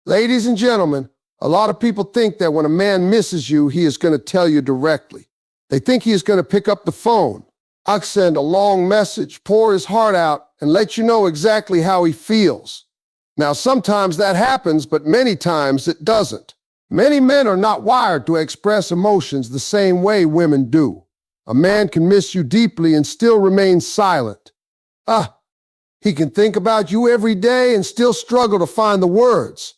Ladies and gentlemen, a lot of people think that when a man misses you, he is going to tell you directly. They think he is going to pick up the phone, send a long message, pour his heart out, and let you know exactly how he feels. Now, sometimes that happens, but many times it doesn't. Many men are not wired to express emotions the same way women do. A man can miss you deeply and still remain silent. He can think about you every day and still struggle to find the words.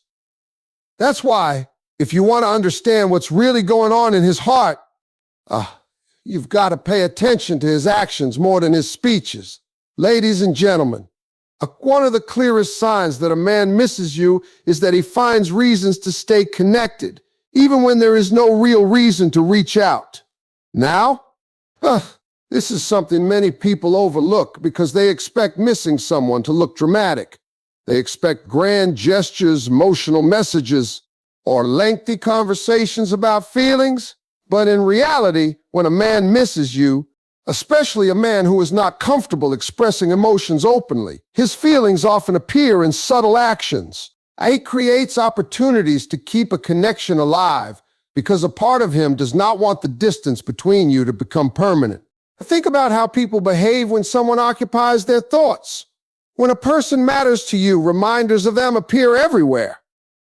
That's why, if you want to understand what's really going on in his heart, you've got to pay attention to his actions more than his speeches. Ladies and gentlemen, one of the clearest signs that a man misses you is that he finds reasons to stay connected, even when there is no real reason to reach out. Now, this is something many people overlook because they expect missing someone to look dramatic. They expect grand gestures, emotional messages, or lengthy conversations about feelings. But in reality, when a man misses you, especially a man who is not comfortable expressing emotions openly, his feelings often appear in subtle actions. He creates opportunities to keep a connection alive because a part of him does not want the distance between you to become permanent. Think about how people behave when someone occupies their thoughts. When a person matters to you, reminders of them appear everywhere.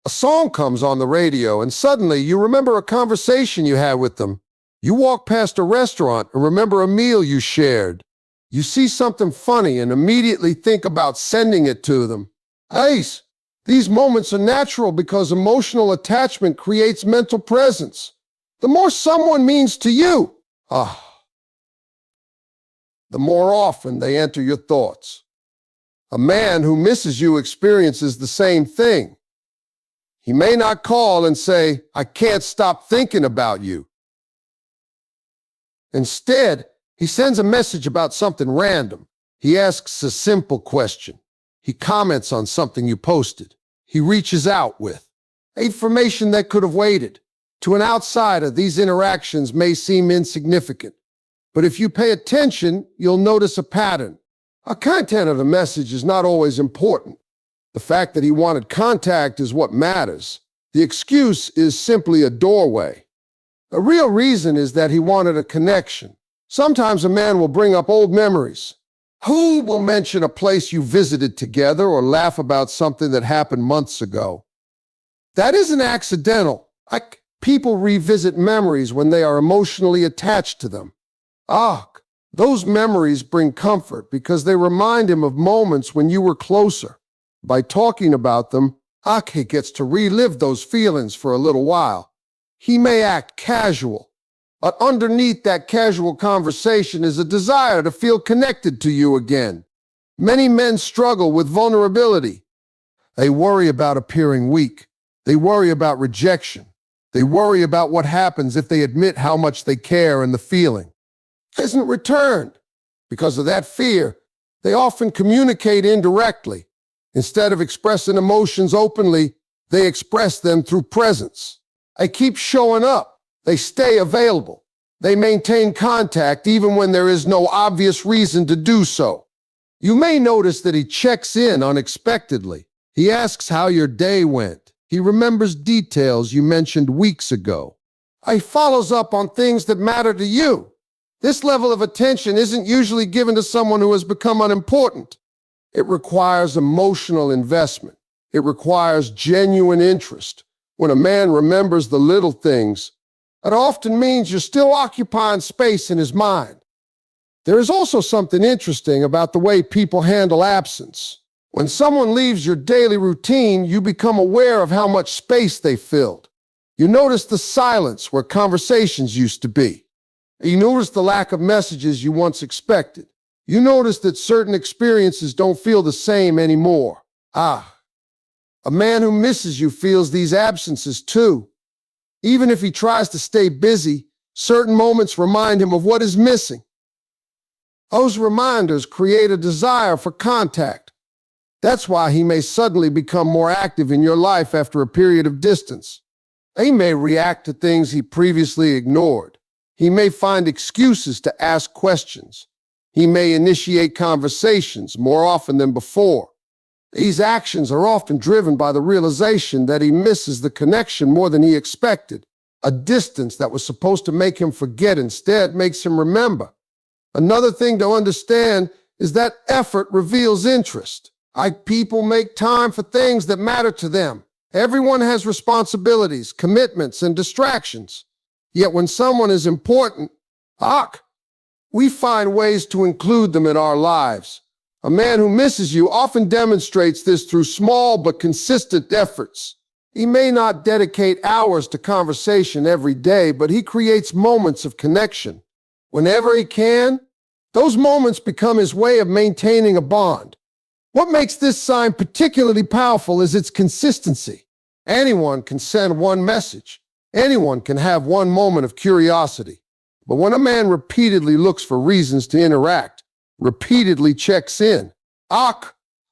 A song comes on the radio and suddenly you remember a conversation you had with them. You walk past a restaurant and remember a meal you shared. You see something funny and immediately think about sending it to them. These moments are natural because emotional attachment creates mental presence. The more someone means to you, the more often they enter your thoughts. A man who misses you experiences the same thing. He may not call and say, "I can't stop thinking about you." Instead, he sends a message about something random. He asks a simple question. He comments on something you posted. He reaches out with information that could have waited. To an outsider, these interactions may seem insignificant. But if you pay attention, you'll notice a pattern. The content of the message is not always important. The fact that he wanted contact is what matters. The excuse is simply a doorway. The real reason is that he wanted a connection. Sometimes a man will bring up old memories. Who will mention a place you visited together or laugh about something that happened months ago? That isn't accidental. People revisit memories when they are emotionally attached to them. Those memories bring comfort because they remind him of moments when you were closer. By talking about them, he gets to relive those feelings for a little while. He may act casual, but underneath that casual conversation is a desire to feel connected to you again. Many men struggle with vulnerability. They worry about appearing weak. They worry about rejection. They worry about what happens if they admit how much they care and the feeling isn't returned. Because of that fear, they often communicate indirectly. Instead of expressing emotions openly, they express them through presence. They keep showing up. They stay available. They maintain contact even when there is no obvious reason to do so. You may notice that he checks in unexpectedly. He asks how your day went. He remembers details you mentioned weeks ago. He follows up on things that matter to you. This level of attention isn't usually given to someone who has become unimportant. It requires emotional investment. It requires genuine interest. When a man remembers the little things, it often means you're still occupying space in his mind. There is also something interesting about the way people handle absence. When someone leaves your daily routine, you become aware of how much space they filled. You notice the silence where conversations used to be. You notice the lack of messages you once expected. You notice that certain experiences don't feel the same anymore. A man who misses you feels these absences too. Even if he tries to stay busy, certain moments remind him of what is missing. Those reminders create a desire for contact. That's why he may suddenly become more active in your life after a period of distance. He may react to things he previously ignored. He may find excuses to ask questions. He may initiate conversations more often than before. These actions are often driven by the realization that he misses the connection more than he expected. A distance that was supposed to make him forget instead makes him remember. Another thing to understand is that effort reveals interest. People make time for things that matter to them. Everyone has responsibilities, commitments, and distractions. Yet when someone is important, we find ways to include them in our lives. A man who misses you often demonstrates this through small but consistent efforts. He may not dedicate hours to conversation every day, but he creates moments of connection. Whenever he can, those moments become his way of maintaining a bond. What makes this sign particularly powerful is its consistency. Anyone can send one message. Anyone can have one moment of curiosity. But when a man repeatedly looks for reasons to interact, repeatedly checks in,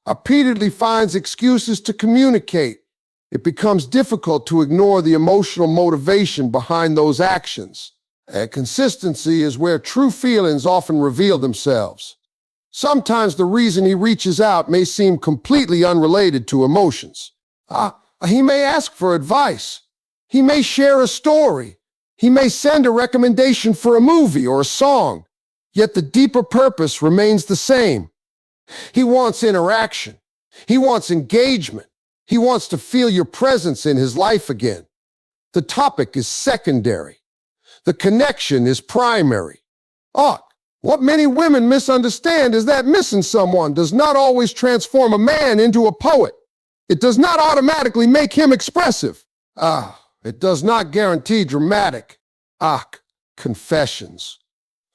repeatedly finds excuses to communicate, it becomes difficult to ignore the emotional motivation behind those actions. And consistency is where true feelings often reveal themselves. Sometimes the reason he reaches out may seem completely unrelated to emotions. He may ask for advice. He may share a story. He may send a recommendation for a movie or a song. Yet the deeper purpose remains the same. He wants interaction. He wants engagement. He wants to feel your presence in his life again. The topic is secondary. The connection is primary. What many women misunderstand is that missing someone does not always transform a man into a poet. It does not automatically make him expressive. It does not guarantee dramatic, confessions.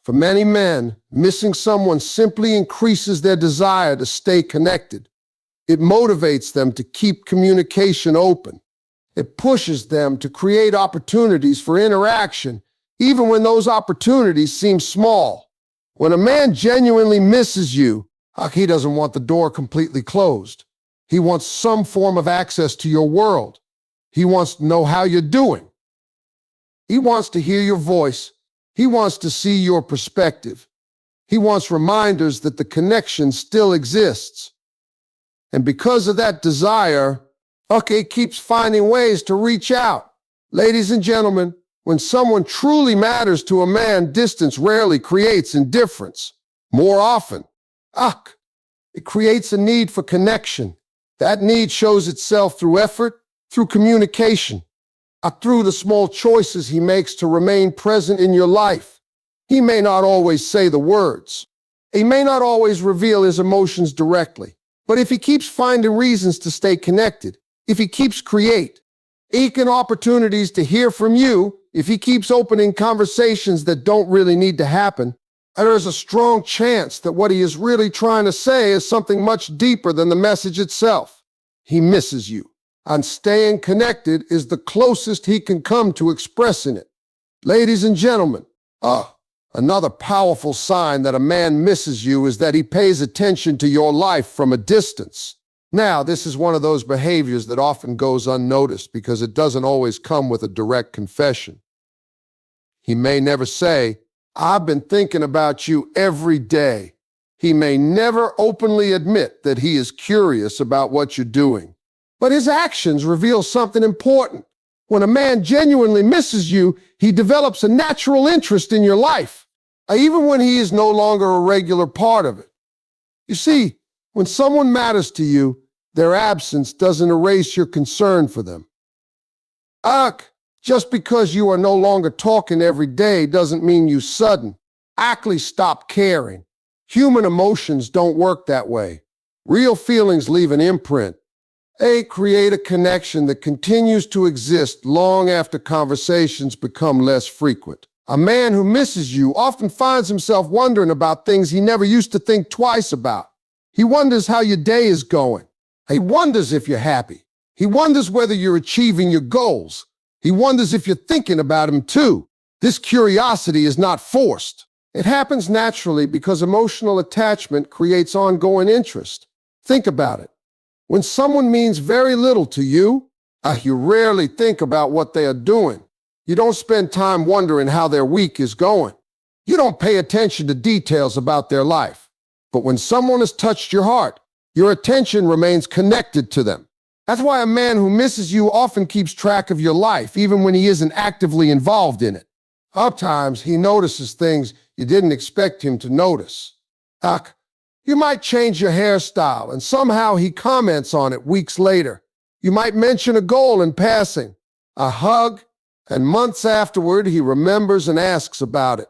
For many men, missing someone simply increases their desire to stay connected. It motivates them to keep communication open. It pushes them to create opportunities for interaction, even when those opportunities seem small. When a man genuinely misses you, he doesn't want the door completely closed. He wants some form of access to your world. He wants to know how you're doing. He wants to hear your voice. He wants to see your perspective. He wants reminders that the connection still exists. And because of that desire, he keeps finding ways to reach out. Ladies and gentlemen, when someone truly matters to a man, distance rarely creates indifference. More often, it creates a need for connection. That need shows itself through effort, through communication, through the small choices he makes to remain present in your life. He may not always say the words. He may not always reveal his emotions directly. But if he keeps finding reasons to stay connected, if he keeps seeking opportunities to hear from you, if he keeps opening conversations that don't really need to happen, there's a strong chance that what he is really trying to say is something much deeper than the message itself. He misses you, and staying connected is the closest he can come to expressing it. Ladies and gentlemen, another powerful sign that a man misses you is that he pays attention to your life from a distance. Now, this is one of those behaviors that often goes unnoticed because it doesn't always come with a direct confession. He may never say, "I've been thinking about you every day." He may never openly admit that he is curious about what you're doing. But his actions reveal something important. When a man genuinely misses you, he develops a natural interest in your life, even when he is no longer a regular part of it. You see, when someone matters to you, their absence doesn't erase your concern for them. Just because you are no longer talking every day doesn't mean you suddenly stop caring. Human emotions don't work that way. Real feelings leave an imprint. They create a connection that continues to exist long after conversations become less frequent. A man who misses you often finds himself wondering about things he never used to think twice about. He wonders how your day is going. He wonders if you're happy. He wonders whether you're achieving your goals. He wonders if you're thinking about him too. This curiosity is not forced. It happens naturally because emotional attachment creates ongoing interest. Think about it. When someone means very little to you, you rarely think about what they are doing. You don't spend time wondering how their week is going. You don't pay attention to details about their life. But when someone has touched your heart, Your attention remains connected to them. That's why a man who misses you often keeps track of your life, even when he isn't actively involved in it. Sometimes he notices things you didn't expect him to notice. You might change your hairstyle, and somehow he comments on it weeks later. You might mention a goal in passing, a hug, and months afterward he remembers and asks about it.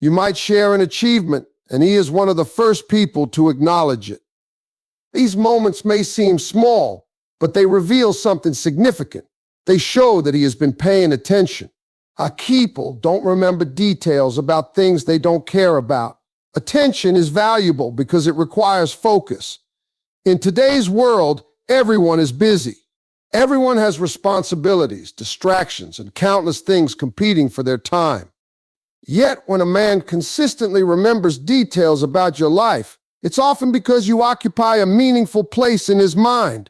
You might share an achievement, and he is one of the first people to acknowledge it. These moments may seem small, but they reveal something significant. They show that he has been paying attention. People don't remember details about things they don't care about. Attention is valuable because it requires focus. In today's world, everyone is busy. Everyone has responsibilities, distractions, and countless things competing for their time. Yet, when a man consistently remembers details about your life, it's often because you occupy a meaningful place in his mind.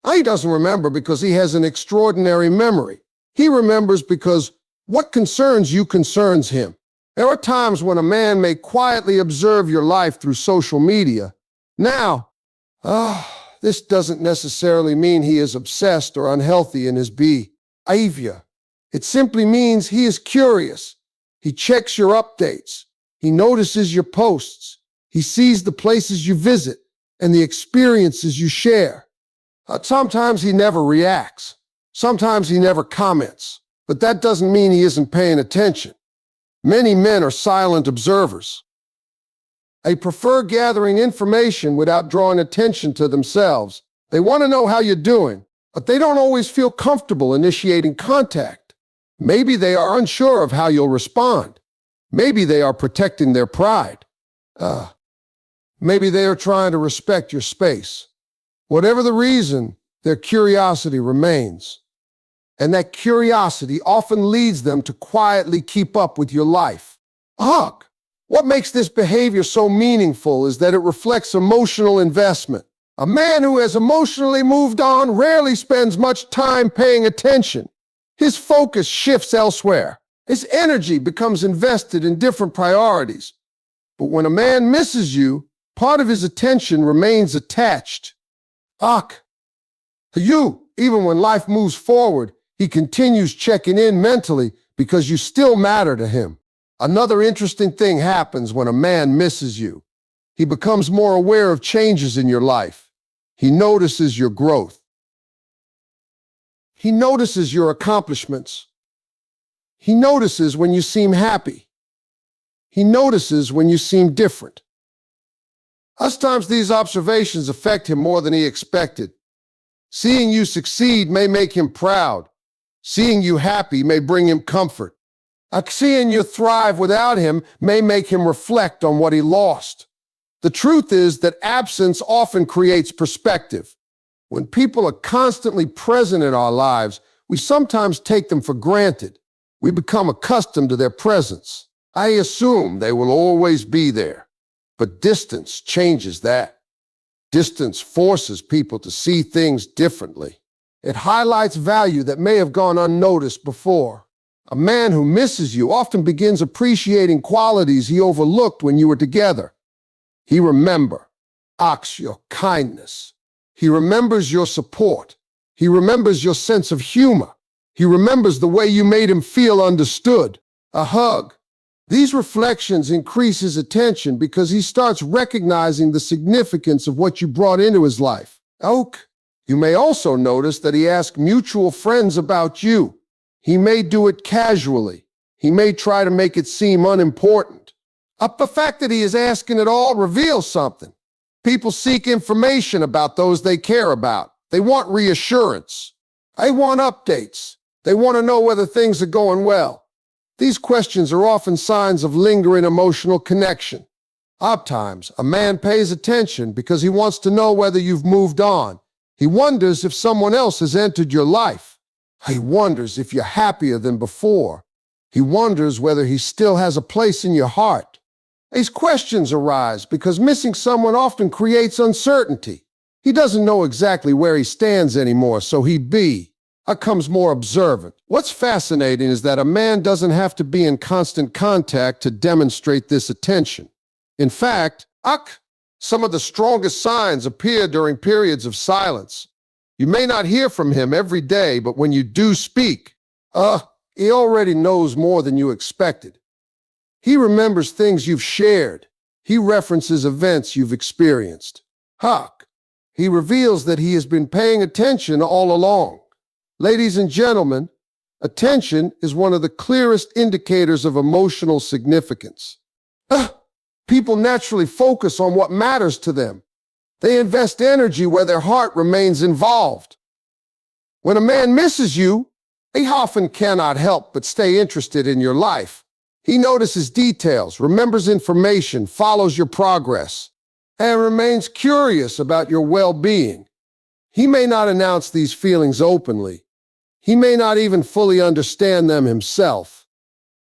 He doesn't remember because he has an extraordinary memory. He remembers because what concerns you concerns him. There are times when a man may quietly observe your life through social media. Now, this doesn't necessarily mean he is obsessed or unhealthy in his behavior. It simply means he is curious. He checks your updates. He notices your posts. He sees the places you visit and the experiences you share. Sometimes he never reacts. Sometimes he never comments. But that doesn't mean he isn't paying attention. Many men are silent observers. They prefer gathering information without drawing attention to themselves. They want to know how you're doing, but they don't always feel comfortable initiating contact. Maybe they are unsure of how you'll respond. Maybe they are protecting their pride. Maybe they are trying to respect your space. Whatever the reason, their curiosity remains. And that curiosity often leads them to quietly keep up with your life. What makes this behavior so meaningful is that it reflects emotional investment. A man who has emotionally moved on rarely spends much time paying attention. His focus shifts elsewhere. His energy becomes invested in different priorities. But when a man misses you, part of his attention remains attached. To you, even when life moves forward, he continues checking in mentally because you still matter to him. Another interesting thing happens when a man misses you. He becomes more aware of changes in your life. He notices your growth. He notices your accomplishments. He notices when you seem happy. He notices when you seem different. Sometimes these observations affect him more than he expected. Seeing you succeed may make him proud. Seeing you happy may bring him comfort. Seeing you thrive without him may make him reflect on what he lost. The truth is that absence often creates perspective. When people are constantly present in our lives, we sometimes take them for granted. We become accustomed to their presence. I assume they will always be there. But distance changes that. Distance forces people to see things differently. It highlights value that may have gone unnoticed before. A man who misses you often begins appreciating qualities he overlooked when you were together. He remembers your kindness. He remembers your support. He remembers your sense of humor. He remembers the way you made him feel understood. A hug. These reflections increase his attention because he starts recognizing the significance of what you brought into his life. You may also notice that he asks mutual friends about you. He may do it casually. He may try to make it seem unimportant. The fact that he is asking at all reveals something. People seek information about those they care about. They want reassurance. They want updates. They want to know whether things are going well. These questions are often signs of lingering emotional connection. Oftentimes, a man pays attention because he wants to know whether you've moved on. He wonders if someone else has entered your life. He wonders if you're happier than before. He wonders whether he still has a place in your heart. These questions arise because missing someone often creates uncertainty. He doesn't know exactly where he stands anymore, so he becomes more observant. What's fascinating is that a man doesn't have to be in constant contact to demonstrate this attention. In fact, Some of the strongest signs appear during periods of silence. You may not hear from him every day, but when you do speak, he already knows more than you expected. He remembers things you've shared. He references events you've experienced. Huck, he reveals that he has been paying attention all along. Ladies and gentlemen, attention is one of the clearest indicators of emotional significance. People naturally focus on what matters to them. They invest energy where their heart remains involved. When a man misses you, he often cannot help but stay interested in your life. He notices details, remembers information, follows your progress, and remains curious about your well-being. He may not announce these feelings openly. He may not even fully understand them himself.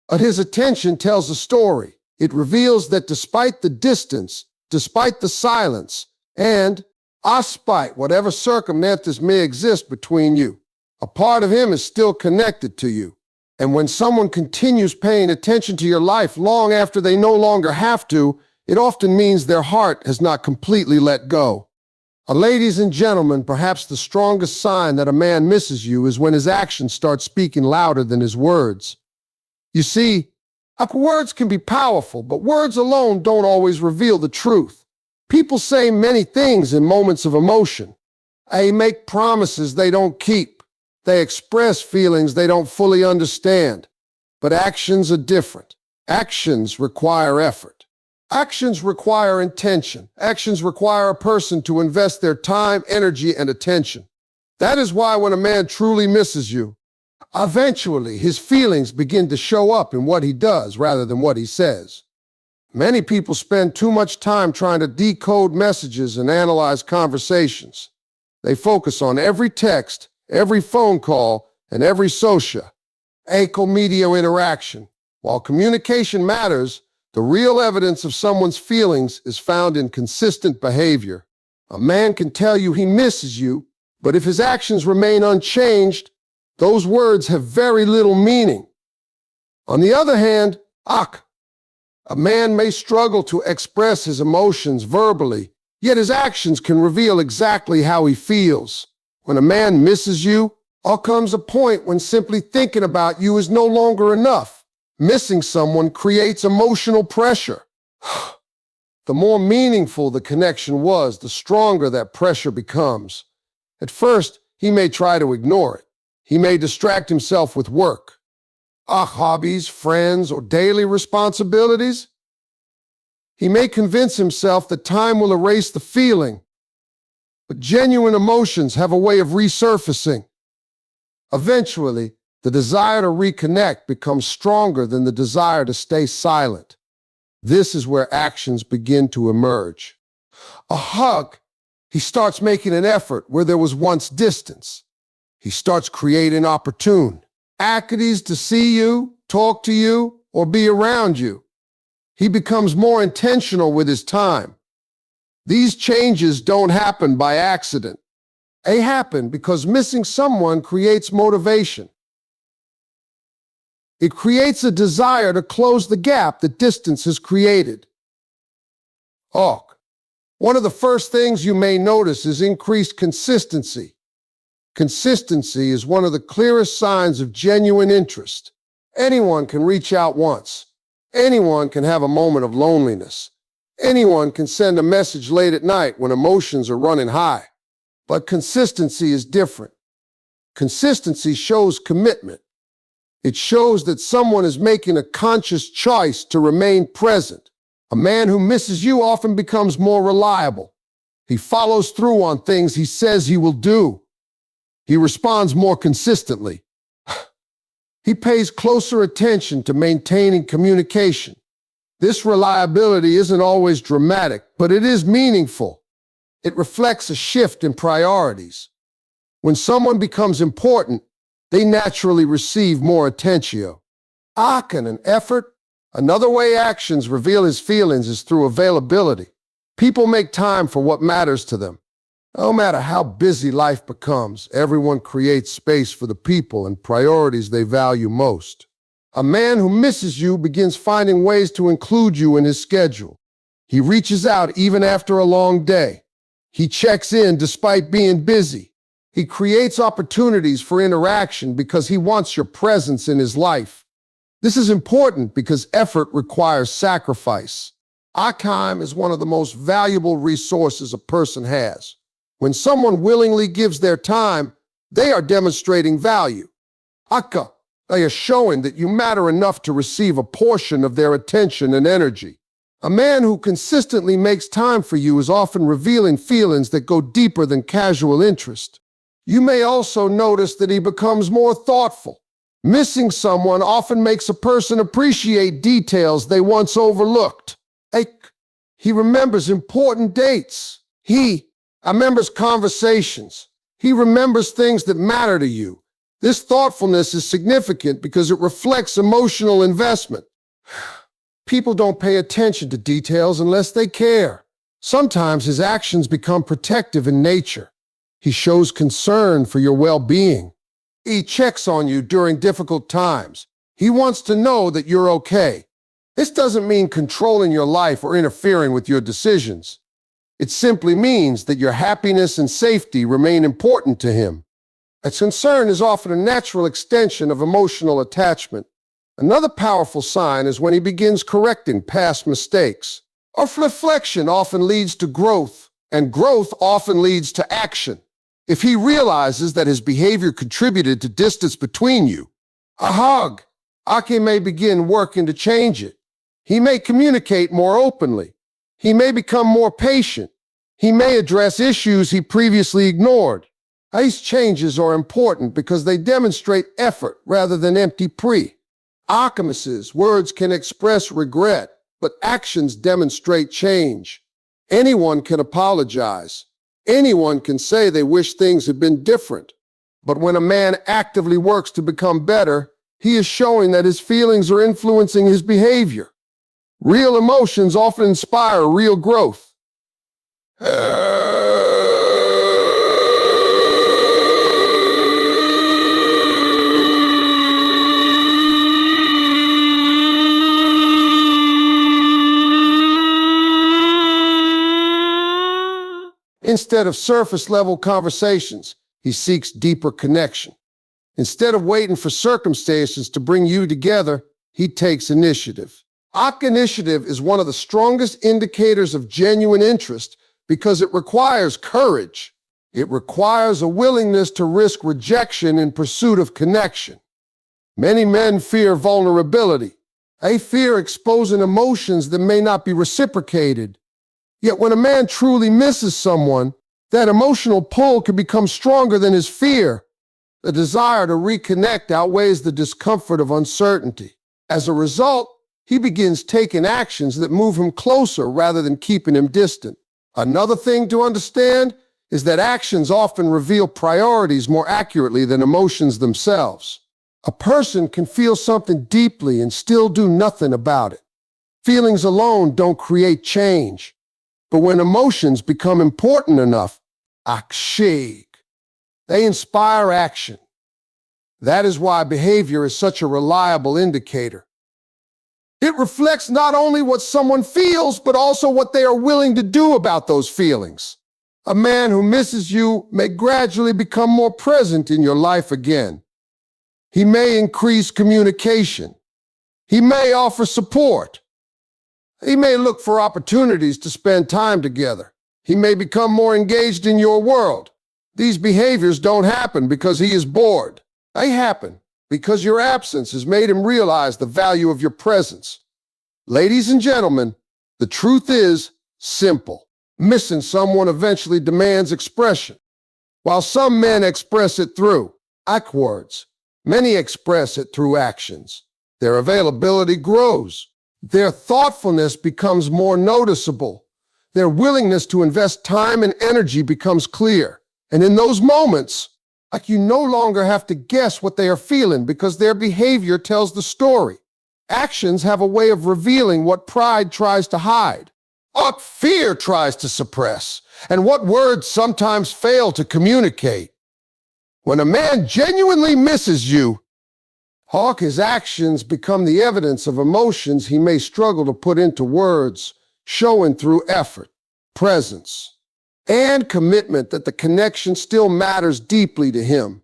But his attention tells a story. It reveals that despite the distance, despite the silence, and despite whatever circumstances may exist between you, a part of him is still connected to you. And when someone continues paying attention to your life long after they no longer have to, it often means their heart has not completely let go. Ladies and gentlemen, perhaps the strongest sign that a man misses you is when his actions start speaking louder than his words. You see, words can be powerful, but words alone don't always reveal the truth. People say many things in moments of emotion. They make promises they don't keep. They express feelings they don't fully understand. But actions are different. Actions require effort. Actions require intention. Actions require a person to invest their time, energy, and attention. That is why when a man truly misses you, eventually his feelings begin to show up in what he does rather than what he says. Many people spend too much time trying to decode messages and analyze conversations. They focus on every text, every phone call, and every social media interaction. While communication matters, the real evidence of someone's feelings is found in consistent behavior. A man can tell you he misses you, but if his actions remain unchanged, those words have very little meaning. On the other hand, a man may struggle to express his emotions verbally, yet his actions can reveal exactly how he feels. When a man misses you, comes a point when simply thinking about you is no longer enough. Missing someone creates emotional pressure. The more meaningful the connection was, the stronger that pressure becomes. At first, he may try to ignore it. He may distract himself with work, hobbies, friends, or daily responsibilities. He may convince himself that time will erase the feeling, but genuine emotions have a way of resurfacing. Eventually, the desire to reconnect becomes stronger than the desire to stay silent. This is where actions begin to emerge. A hug, he starts making an effort where there was once distance. He starts creating opportunities to see you, talk to you, or be around you. He becomes more intentional with his time. These changes don't happen by accident. They happen because missing someone creates motivation. It creates a desire to close the gap that distance has created. One of the first things you may notice is increased consistency. Consistency is one of the clearest signs of genuine interest. Anyone can reach out once. Anyone can have a moment of loneliness. Anyone can send a message late at night when emotions are running high. But consistency is different. Consistency shows commitment. It shows that someone is making a conscious choice to remain present. A man who misses you often becomes more reliable. He follows through on things he says he will do. He responds more consistently. He pays closer attention to maintaining communication. This reliability isn't always dramatic, but it is meaningful. It reflects a shift in priorities. When someone becomes important, they naturally receive more attention. And effort. Another way actions reveal his feelings is through availability. People make time for what matters to them. No matter how busy life becomes, everyone creates space for the people and priorities they value most. A man who misses you begins finding ways to include you in his schedule. He reaches out even after a long day. He checks in despite being busy. He creates opportunities for interaction because he wants your presence in his life. This is important because effort requires sacrifice. Our time is one of the most valuable resources a person has. When someone willingly gives their time, they are demonstrating value. They are showing that you matter enough to receive a portion of their attention and energy. A man who consistently makes time for you is often revealing feelings that go deeper than casual interest. You may also notice that he becomes more thoughtful. Missing someone often makes a person appreciate details they once overlooked. He remembers important dates. He remembers conversations. He remembers things that matter to you. This thoughtfulness is significant because it reflects emotional investment. People don't pay attention to details unless they care. Sometimes his actions become protective in nature. He shows concern for your well-being. He checks on you during difficult times. He wants to know that you're okay. This doesn't mean controlling your life or interfering with your decisions. It simply means that your happiness and safety remain important to him. A concern is often a natural extension of emotional attachment. Another powerful sign is when he begins correcting past mistakes. Reflection often leads to growth, and growth often leads to action. If he realizes that his behavior contributed to distance between you, Ake may begin working to change it. He may communicate more openly. He may become more patient. He may address issues he previously ignored. These changes are important because they demonstrate effort rather than empty alchemists. Words can express regret, but actions demonstrate change. Anyone can apologize. Anyone can say they wish things had been different. But when a man actively works to become better, he is showing that his feelings are influencing his behavior. Real emotions often inspire real growth. Instead of surface-level conversations, he seeks deeper connection. Instead of waiting for circumstances to bring you together, he takes initiative. Initiative is one of the strongest indicators of genuine interest because it requires courage. It requires a willingness to risk rejection in pursuit of connection. Many men fear vulnerability. They fear exposing emotions that may not be reciprocated. Yet when a man truly misses someone, that emotional pull can become stronger than his fear. The desire to reconnect outweighs the discomfort of uncertainty. As a result, he begins taking actions that move him closer rather than keeping him distant. Another thing to understand is that actions often reveal priorities more accurately than emotions themselves. A person can feel something deeply and still do nothing about it. Feelings alone don't create change. But when emotions become important enough, they inspire action. That is why behavior is such a reliable indicator. It reflects not only what someone feels, but also what they are willing to do about those feelings. A man who misses you may gradually become more present in your life again. He may increase communication. He may offer support. He may look for opportunities to spend time together. He may become more engaged in your world. These behaviors don't happen because he is bored. They happen because your absence has made him realize the value of your presence. Ladies and gentlemen, the truth is simple. Missing someone eventually demands expression. While some men express it through words, many express it through actions. Their availability grows. Their thoughtfulness becomes more noticeable. Their willingness to invest time and energy becomes clear. And in those moments, you no longer have to guess what they are feeling because their behavior tells the story. Actions have a way of revealing what pride tries to hide, what fear tries to suppress, and what words sometimes fail to communicate. When a man genuinely misses you, his actions become the evidence of emotions he may struggle to put into words. showing through effort, presence, and commitment that the connection still matters deeply to him.